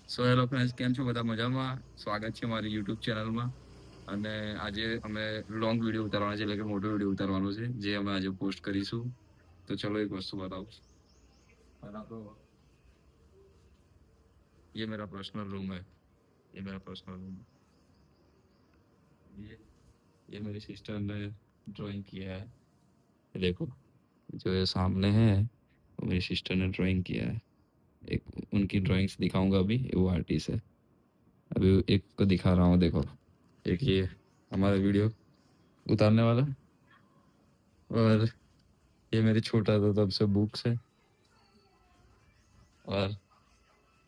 So hello friends, કેમ છો બધા? મજામાં? સ્વાગત છે મારી યુટ્યુબ ચેનલમાં. અને આજે અમે લોંગ વિડીયો ઉતારવાના છે, એટલે કે મોટો વિડીયો ઉતારવાનો છે, જે અમે આજે પોસ્ટ કરીશું. તો ચલો એક વસ્તુ બતાવું. पहला तो ये मेरा पर्सनल रूम है। ये मेरा पर्सनल रूम है। ये मेरी सिस्टर ने ड्राइंग किया है। ये देखो, जो ये सामने है वो मेरी सिस्टर ने ड्राइंग किया है। एक उनकी ड्राइंग्स दिखाऊंगा अभी। वो आर्टिस्ट है। अभी एक को दिखा रहा हूँ, देखो। एक ये हमारा वीडियो उतारने वाला, और ये मेरी छोटा था तब से बुक्स है, और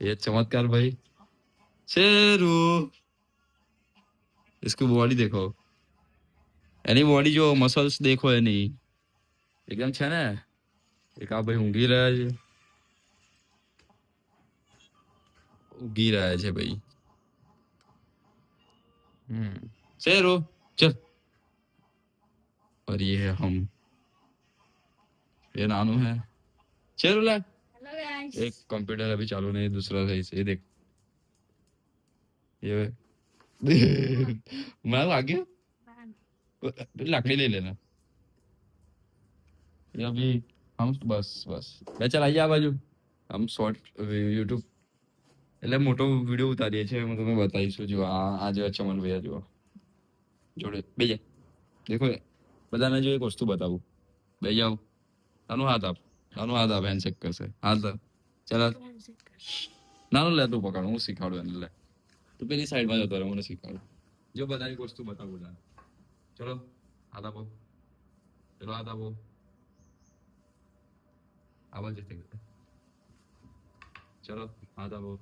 ये चमत्कार भाई शेरू, इसकी बॉडी देखो, એની બોડી જો મસલ્સ દેખો એની એકદમ છે ને। એક આ ભાઈ ઊંઘી રહ્યા છે, ઊંઘી રહ્યા છે ભાઈ। शेरू चल। और ये है हम, ये नानू है। शेरू ला, एक कंप्यूटर अभी चालू नहीं, दूसरा सही से ये देख। ये मैं आ गया, लकड़ी ले लेना। ये अभी हम बस बस मैं चलाइए आ बाजू। हम शॉर्ट यूट्यूब એટલે મોટો વિડીયો ઉતારીએ છીએ, હું તમને બતાવીશું। જો આજે ચમન ભૈયા જુઓ જોડે બે જાય, દેખો બધાને જો એક વસ્તુ બતાવું। બે જાઓ, નાનું હાથ આપ, નાનું હાથ આપ, હેન્ડશેક કરશે હાથ આપ। ચાલ નાનું લે, તું પકડ, હું શીખવાડું એને। લે તું પેલી સાઈડમાં જતો રહે, મને શીખવાડું। જો બધાની એક વસ્તુ બતાવું બધાને। ચલો હાથ આપો, ચલો હાથ આપો, આવા જતે ચલો હાથ આપો।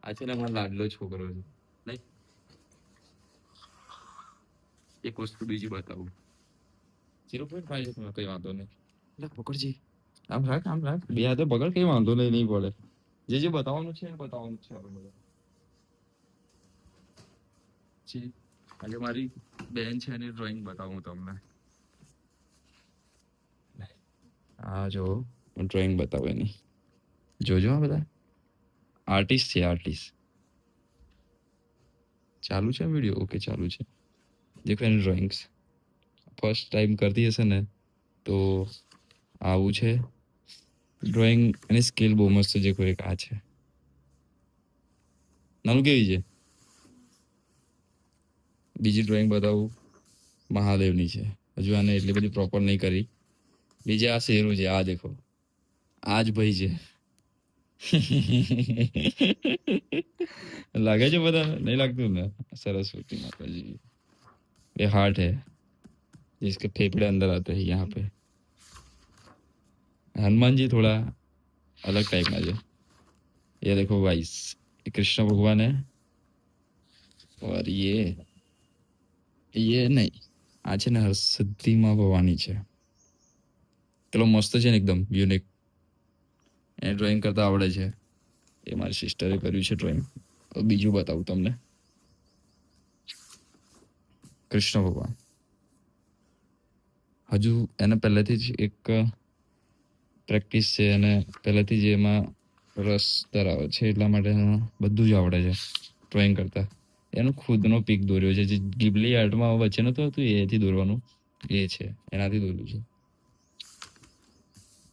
આ છે ને મારો લાડલો છોકરો છે, નહીં? એક વસ્તુ બીજી બતાવું। 0.5 છે, તમે કઈ વાંધો નહીં। એટલે પકડજી, આમ રાખ, આમ રાખ, બે હાથે પકડ, કઈ વાંધો નહીં, નહીં પડે। જે બતાવવાનું છે એ બતાવવાનું છે આપણે બધા। આજે મારી બેન છે એની ડ્રોઈંગ બતાવું તમને। આ જો ડ્રોઈંગ બતાવો એની, જોજો આ બધા આર્ટિસ્ટ છે, આર્ટિસ્ટ। ચાલુ છે વિડીયો? ઓકે ચાલુ છે। દેખો એની ડ્રોઈંગ્સ ફર્સ્ટ ટાઈમ કરતી હશે ને, તો આવું છે ડ્રોઈંગ। એની સ્કિલ બહુ મસ્ત છે। કોઈ એક આ છે, નાનું કેવી છે। બીજી ડ્રોઈંગ બતાવું, મહાદેવની છે। હજુ આને એટલી બધી પ્રોપર નહીં કરી। બીજે આ શેરું છે, આ દેખો, આ જ ભાઈ છે। लागे जो पता नहीं लगता ना। सरस्वती माता जी, ये हार्ट है जिसके फेफड़े अंदर आते हैं यहाँ पे। हनुमान जी थोड़ा अलग टाइप में जो, ये देखो वाइस, ये कृष्ण भगवान है। और ये नहीं, आज है ना सिद्धि माँ भवानी છે। પેલો મસ્ત છે ને એકદમ યુનિક, એ ડ્રોઈંગ કરતા આવડે છે। એ મારી સિસ્ટરે કર્યું છે ડ્રોઈંગ। બીજું બતાવું તમને, કૃષ્ણ ભગવાન। હજુ એને પહેલેથી જ એક પ્રેક્ટિસ છે, અને પહેલેથી જ એમાં રસ ધરાવે છે, એટલા માટે બધું જ આવડે છે ડ્રોઈંગ કરતા। એનો ખુદનો પીક દોર્યો છે, જે ગિબલી આર્ટમાં વચ્ચે નતું હતું એથી દોરવાનું, એ છે, એનાથી દોર્યું છે।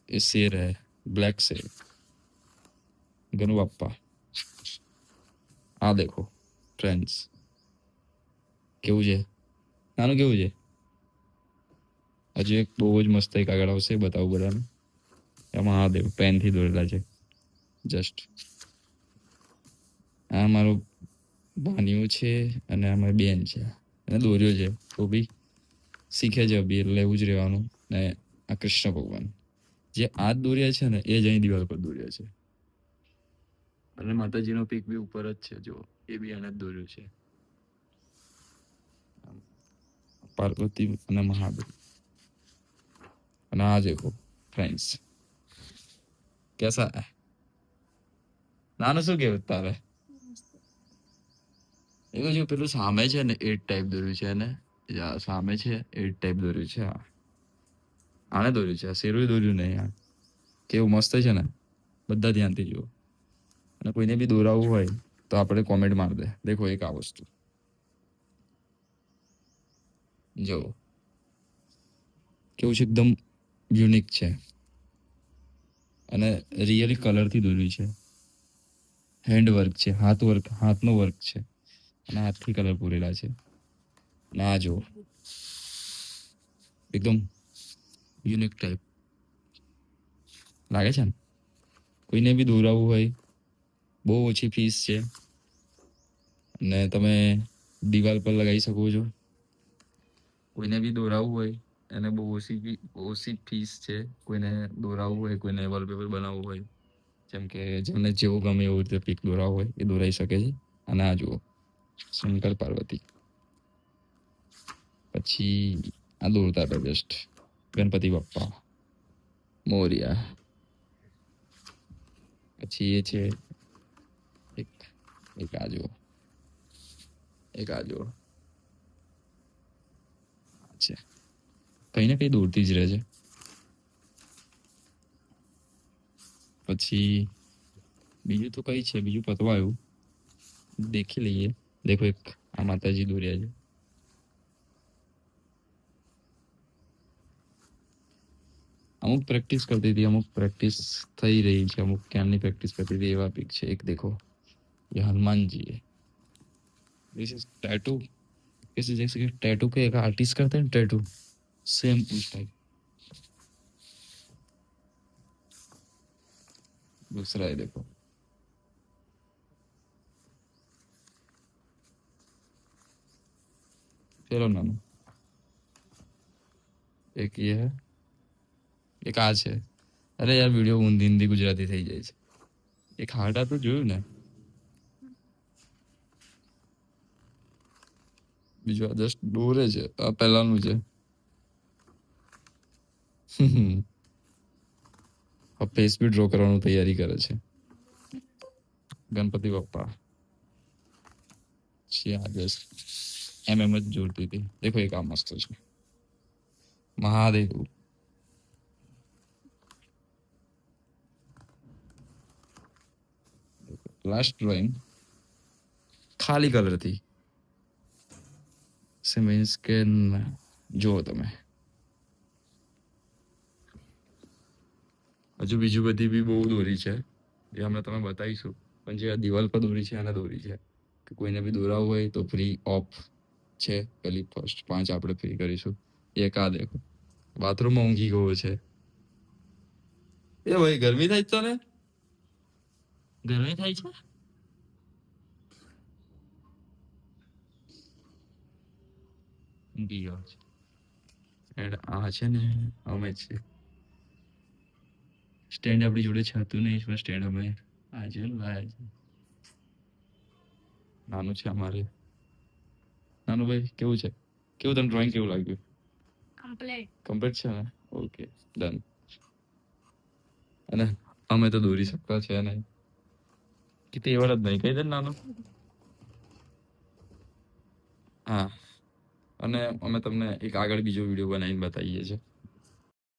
એ શેર હે, બ્લેક શેર, ગનુ બાપ્પા। આ દેખો ફ્રેન્ડ્સ, કેવું છે નાનું, કેવું છે। હજુ એક બહુ જ મસ્ત એક આગળ આવશે, બતાવું બધાને। એમાં મહાદેવ પેનથી દોરેલા છે જસ્ટ। આ મારો ભાનિયો છે, અને આ મારી બેન છે, એને દોર્યો છે, તો બી શીખે છે અભી, એટલે એવું જ રહેવાનું। ને આ કૃષ્ણ ભગવાન જે આ દોર્યા છે ને, એ જ અહીં દિવાલ પર દોર્યા છે। અને માતાજીનો પીક બી ઉપર જ છે, જો એ બી એને જ દોર્યું છે। पार्वती અને મહાદેવ। અને આ દેખો ફ્રેન્ડ્સ, કેસા હે નાનું, શું કેવું તારે? એવું જો પેલું સામે છે ને, 8 ટાઈપ દોર્યું છે એને, સામે છે 8 ટાઈપ દોર્યું છે। આને દોર્યું છે, આ શેરું દોર્યું નહીં। આ કેવું મસ્ત છે ને, બધા ધ્યાનથી જુઓ। અને કોઈને બી દોરાવવું હોય તો આપણે કોમેન્ટ માર દે. દેખો એક આ વસ્તુ જો કેવું છે, એકદમ યુનિક છે અને રિયલી કલરથી દોર્યું છે. હેન્ડ વર્ક છે, હાથનો વર્ક છે અને હાથથી કલર પૂરેલા છે. અને આ જો એકદમ યુનિક ટાઈપ લાગે છે ને. કોઈને બી દોરાવવું હોય બહુ ઓછી ફીસ છે અને તમે દિવાલ પર લગાવી શકો છો. કોઈને બી દોરાવવું હોય એને બહુ ઓછી ફીસ છે. કોઈને દોરાવવું હોય, કોઈને વોલપેપર બનાવવું હોય, જેમ કે જેમને જેવું ગમે એવું રીતે પીક દોરાવવું હોય એ દોરાઈ શકે છે. અને આ જુઓ શંકર પાર્વતી, પછી આ દોરતા હતા જસ્ટ ગણપતિ બાપ્પા મોરિયા. પછી એ છે એક એક આ જુઓ, એક આ જુઓ છે, કઈ ને કઈ દોરતી જ રહે છે. પછી બીજું તો કઈ છે, બીજું પતવાયું દેખી લઈએ. દેખો એક આ માતાજી દોર્યા છે. અમુક પ્રેક્ટિસ કરતી હતી, અમુક પ્રેક્ટિસ થઈ રહી છે, અમુક ક્યારની પ્રેક્ટિસ કરતી હતી એવા પિક છે. એક દેખો ये हनुमान जी है. This is tattoo. कैसे जैसे कि टैटू के एक आर्टिस्ट करते हैं टैटू, सेम उस टाइप. दूसरा है देखो, चलो नानू. एक ये है, એક આ છે. અરે યાર વિડીયો ઊંધી હિન્દી ગુજરાતી થઈ જાય છે. એક હાડા તો જોયું ને. બીજું આ જસ્ટ દોરે છે. આ પહેલાનું છે. આ ફેસ બી ડ્રો કરવાનું તૈયારી કરે છે. ગણપતિ બાપ્પા છે. આ જસ્ટ એમ જ જોડતી હતી. દેખો એક આ મસ્ત છે, મહાદેવ. લાસ્ટ ડ્રોઈંગ ખાલી કલરથી મીન્સ કે જુઓ તમે. હજુ બીજું બધી બી બહુ દોરી છે જે અમે તમે બતાવીશું. પણ જે આ દિવાલ પર દોરી છે એને દોરી છે કે કોઈને બી દોરાવું હોય તો ફ્રી ઓફ છે. પેલી ફર્સ્ટ 5 આપણે ફ્રી કરીશું. એક આ દેખો બાથરૂમમાં ઊંઘી ગયો છે. એ ભાઈ ગરમી થાય તો ને, ગરમી થાય છે. ઊંઘી ગયો છે. એન્ડ આ છે ને અમે છે સ્ટેન્ડ આપણી જોડે છે હતું નહીં, પણ સ્ટેન્ડ અમે આજે લાયા છે. નાનું છે અમારે. નાનું ભાઈ કેવું છે, કેવું તને ડ્રોઈંગ કેવું લાગ્યું? કમ્પ્લીટ છે ને? Okay done. અને અમે તો દોરી શકતા છે નહીં કે તે એવડ જ નહીં કહી દે નાનું. હા, અને અમે તમને એક આગળ બીજો વિડીયો બનાવીને બતાવીએ છીએ.